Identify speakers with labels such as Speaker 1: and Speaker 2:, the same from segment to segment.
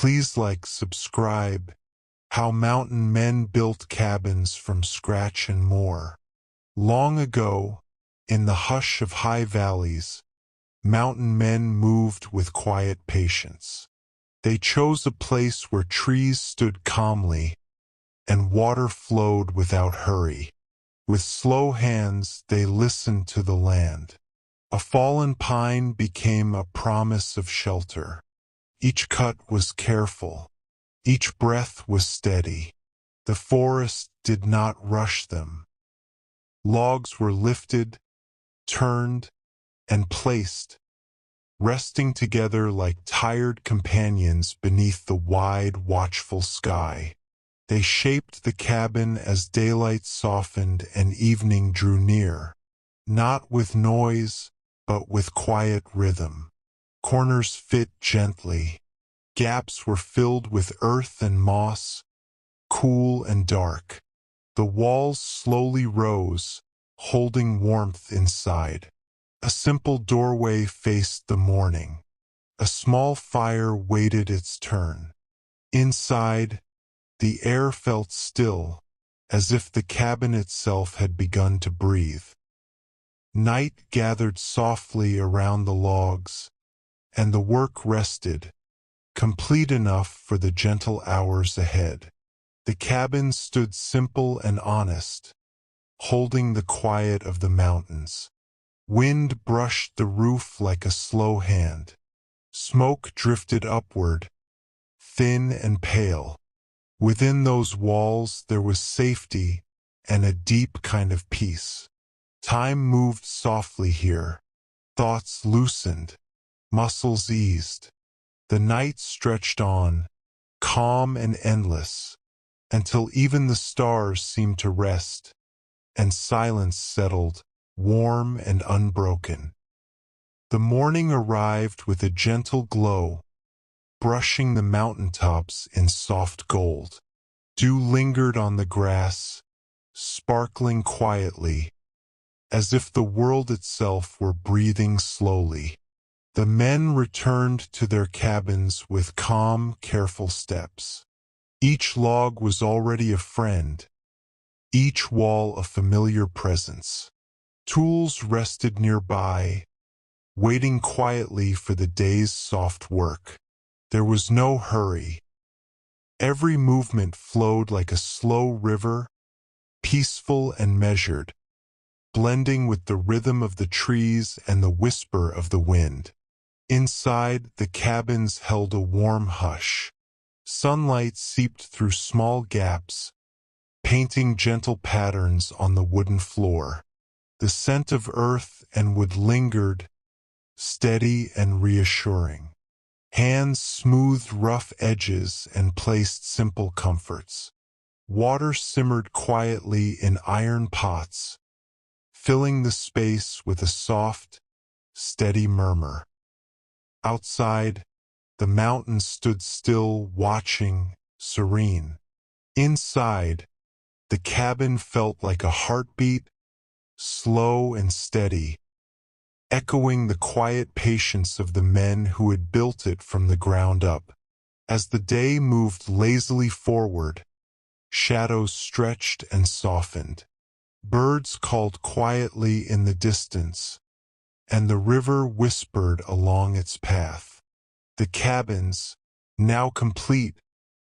Speaker 1: Please like, subscribe. How mountain men built cabins from scratch and more. Long ago, in the hush of high valleys, mountain men moved with quiet patience. They chose a place where trees stood calmly and water flowed without hurry. With slow hands they listened to the land. A fallen pine became a promise of shelter. Each cut was careful. Each breath was steady. The forest did not rush them. Logs were lifted, turned, and placed, resting together like tired companions beneath the wide, watchful sky. They shaped the cabin as daylight softened and evening drew near, not with noise, but with quiet rhythm. Corners fit gently. Gaps were filled with earth and moss, cool and dark. The walls slowly rose, holding warmth inside. A simple doorway faced the morning. A small fire waited its turn. Inside, the air felt still, as if the cabin itself had begun to breathe. Night gathered softly around the logs, and the work rested, complete enough for the gentle hours ahead. The cabin stood simple and honest, holding the quiet of the mountains. Wind brushed the roof like a slow hand. Smoke drifted upward, thin and pale. Within those walls there was safety and a deep kind of peace. Time moved softly here. Thoughts loosened, muscles eased. The night stretched on, calm and endless, until even the stars seemed to rest, and silence settled, warm and unbroken. The morning arrived with a gentle glow, brushing the mountaintops in soft gold. Dew lingered on the grass, sparkling quietly, as if the world itself were breathing slowly. The men returned to their cabins with calm, careful steps. Each log was already a friend, each wall a familiar presence. Tools rested nearby, waiting quietly for the day's soft work. There was no hurry. Every movement flowed like a slow river, peaceful and measured, blending with the rhythm of the trees and the whisper of the wind. Inside, the cabins held a warm hush. Sunlight seeped through small gaps, painting gentle patterns on the wooden floor. The scent of earth and wood lingered, steady and reassuring. Hands smoothed rough edges and placed simple comforts. Water simmered quietly in iron pots, filling the space with a soft, steady murmur. Outside, the mountains stood still, watching, serene. Inside, the cabin felt like a heartbeat, slow and steady, echoing the quiet patience of the men who had built it from the ground up. As the day moved lazily forward, shadows stretched and softened. Birds called quietly in the distance, and the river whispered along its path. The cabins, now complete,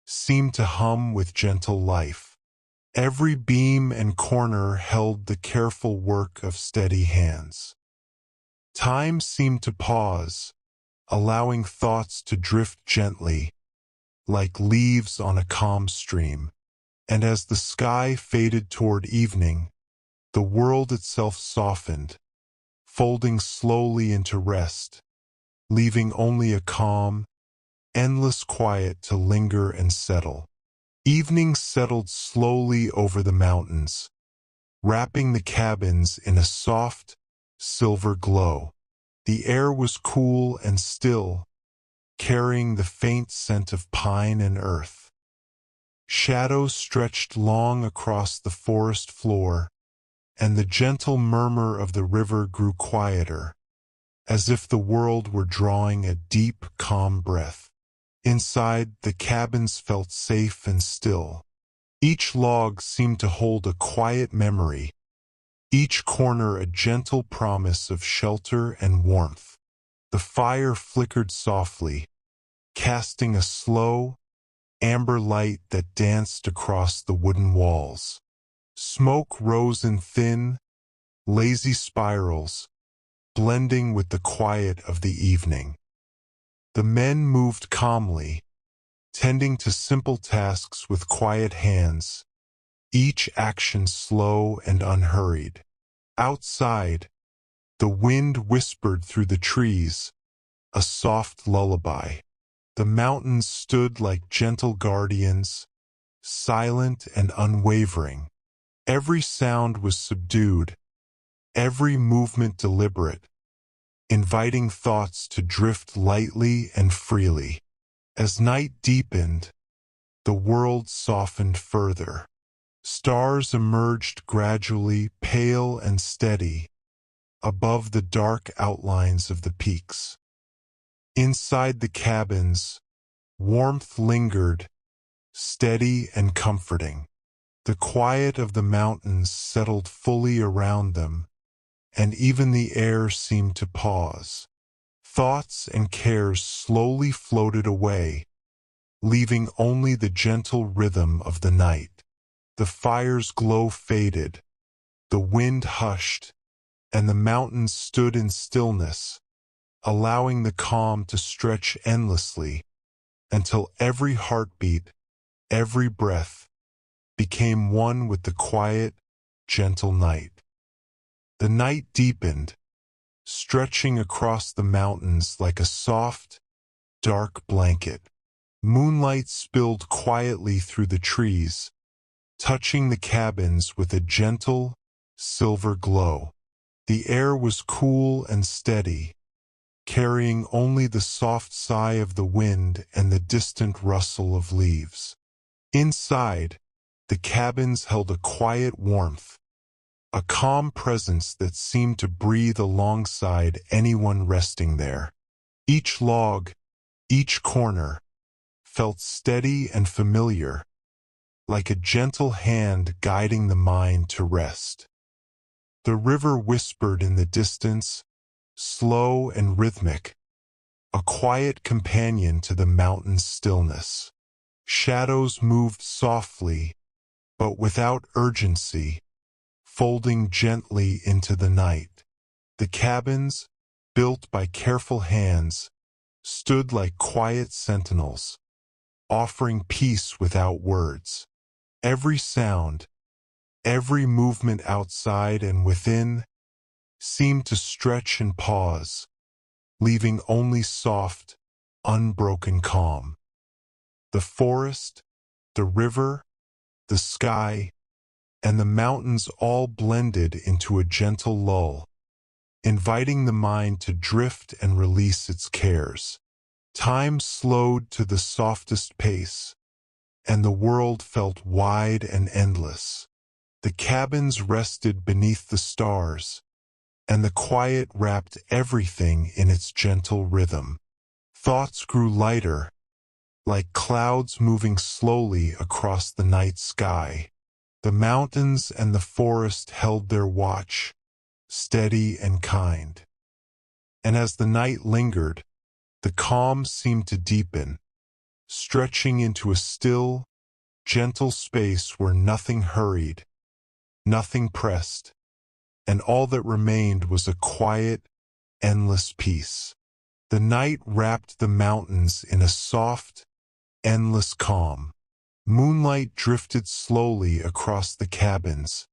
Speaker 1: seemed to hum with gentle life. Every beam and corner held the careful work of steady hands. Time seemed to pause, allowing thoughts to drift gently, like leaves on a calm stream. And as the sky faded toward evening, the world itself softened, folding slowly into rest, leaving only a calm, endless quiet to linger and settle. Evening settled slowly over the mountains, wrapping the cabins in a soft, silver glow. The air was cool and still, carrying the faint scent of pine and earth. Shadows stretched long across the forest floor, and the gentle murmur of the river grew quieter, as if the world were drawing a deep, calm breath. Inside, the cabins felt safe and still. Each log seemed to hold a quiet memory, each corner a gentle promise of shelter and warmth. The fire flickered softly, casting a slow, amber light that danced across the wooden walls. Smoke rose in thin, lazy spirals, blending with the quiet of the evening. The men moved calmly, tending to simple tasks with quiet hands, each action slow and unhurried. Outside, the wind whispered through the trees, a soft lullaby. The mountains stood like gentle guardians, silent and unwavering. Every sound was subdued, every movement deliberate, inviting thoughts to drift lightly and freely. As night deepened, the world softened further. Stars emerged gradually, pale and steady, above the dark outlines of the peaks. Inside the cabins, warmth lingered, steady and comforting. The quiet of the mountains settled fully around them, and even the air seemed to pause. Thoughts and cares slowly floated away, leaving only the gentle rhythm of the night. The fire's glow faded, the wind hushed, and the mountains stood in stillness, allowing the calm to stretch endlessly until every heartbeat, every breath, became one with the quiet, gentle night. The night deepened, stretching across the mountains like a soft, dark blanket. Moonlight spilled quietly through the trees, touching the cabins with a gentle, silver glow. The air was cool and steady, carrying only the soft sigh of the wind and the distant rustle of leaves. Inside, the cabins held a quiet warmth, a calm presence that seemed to breathe alongside anyone resting there. Each log, each corner, felt steady and familiar, like a gentle hand guiding the mind to rest. The river whispered in the distance, slow and rhythmic, a quiet companion to the mountain's stillness. Shadows moved softly, but without urgency, folding gently into the night. The cabins, built by careful hands, stood like quiet sentinels, offering peace without words. Every sound, every movement outside and within, seemed to stretch and pause, leaving only soft, unbroken calm. The forest, the river, the sky, and the mountains all blended into a gentle lull, inviting the mind to drift and release its cares. Time slowed to the softest pace, and the world felt wide and endless. The cabins rested beneath the stars, and the quiet wrapped everything in its gentle rhythm. Thoughts grew lighter, like clouds moving slowly across the night sky. The mountains and the forest held their watch, steady and kind. And as the night lingered, the calm seemed to deepen, stretching into a still, gentle space where nothing hurried, nothing pressed, and all that remained was a quiet, endless peace. The night wrapped the mountains in a soft, endless calm. Moonlight drifted slowly across the cabins,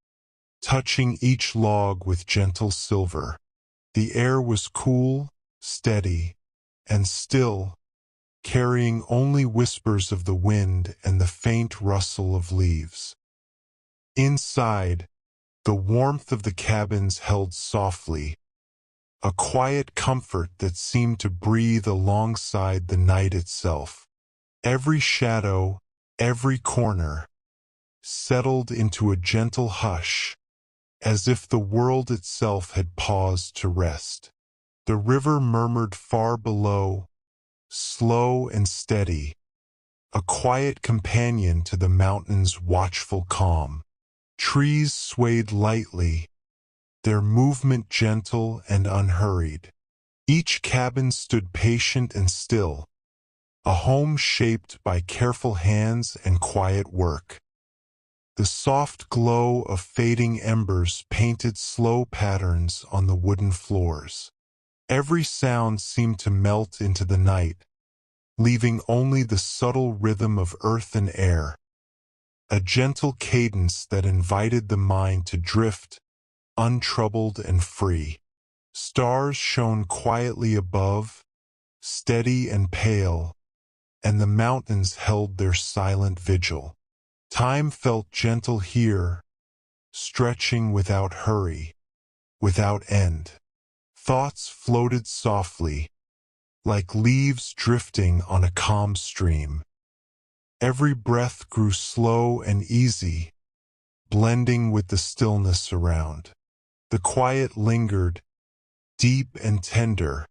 Speaker 1: touching each log with gentle silver. The air was cool, steady, and still, carrying only whispers of the wind and the faint rustle of leaves. Inside, the warmth of the cabins held softly, a quiet comfort that seemed to breathe alongside the night itself. Every shadow, every corner, settled into a gentle hush, as if the world itself had paused to rest. The river murmured far below, slow and steady, a quiet companion to the mountain's watchful calm. Trees swayed lightly, their movement gentle and unhurried. Each cabin stood patient and still, a home shaped by careful hands and quiet work. The soft glow of fading embers painted slow patterns on the wooden floors. Every sound seemed to melt into the night, leaving only the subtle rhythm of earth and air, a gentle cadence that invited the mind to drift, untroubled and free. Stars shone quietly above, steady and pale, and the mountains held their silent vigil. Time felt gentle here, stretching without hurry, without end. Thoughts floated softly, like leaves drifting on a calm stream. Every breath grew slow and easy, blending with the stillness around. The quiet lingered, deep and tender,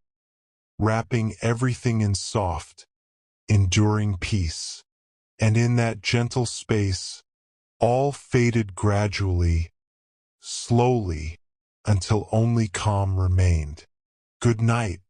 Speaker 1: wrapping everything in soft, enduring peace. And in that gentle space, all faded gradually, slowly, until only calm remained. Good night.